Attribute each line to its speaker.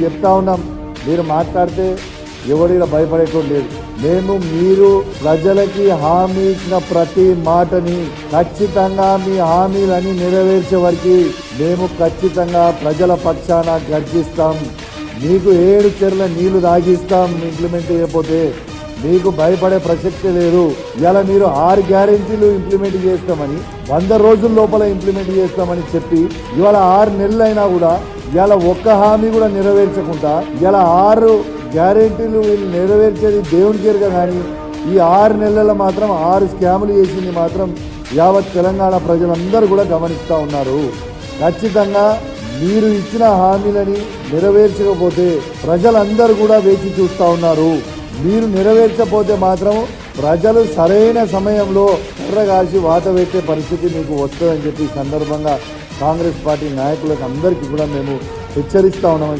Speaker 1: చెప్తా ఉన్నాం, మీరు మాట్లాడితే ఎవరిలా భయపడేటోడు లేదు. మేము మీరు ప్రజలకి హామీ ఇచ్చిన ప్రతి మాటని ఖచ్చితంగా మీ హామీలని నెరవేర్చే వరకు మేము ఖచ్చితంగా ప్రజల పక్షాన గర్జిస్తాం. మీకు 7 చెర్ల నీళ్లు తాగిస్తాం ఇంప్లిమెంట్ చేయకపోతే. మీకు భయపడే ప్రసక్తే లేదు. ఇలా మీరు 6 గ్యారెంటీలు ఇంప్లిమెంట్ చేస్తామని 100 రోజుల లోపల ఇంప్లిమెంట్ చేస్తామని చెప్పి ఇవాళ 6 నెలలైనా కూడా ఇలా ఒక్క హామీ కూడా నెరవేర్చకుండా ఇలా 6 గ్యారెంటీలు వీళ్ళు నెరవేర్చేది దేవుని చేరుగా. కానీ ఈ 6 నెలల మాత్రం 6 స్కాములు చేసింది మాత్రం యావత్ తెలంగాణ ప్రజలందరూ కూడా గమనిస్తూ ఉన్నారు. ఖచ్చితంగా మీరు ఇచ్చిన హామీలని నెరవేర్చకపోతే ప్రజలందరూ కూడా వేచి చూస్తూ ఉన్నారు. మీరు నెరవేర్చకపోతే మాత్రం ప్రజలు సరైన సమయంలో ఎర్రగాల్చి వాత పెట్టే పరిస్థితి మీకు వస్తుందని చెప్పి సందర్భంగా కాంగ్రెస్ పార్టీ నాయకులకు అందరికీ కూడా మేము హెచ్చరిస్తూ ఉన్నామని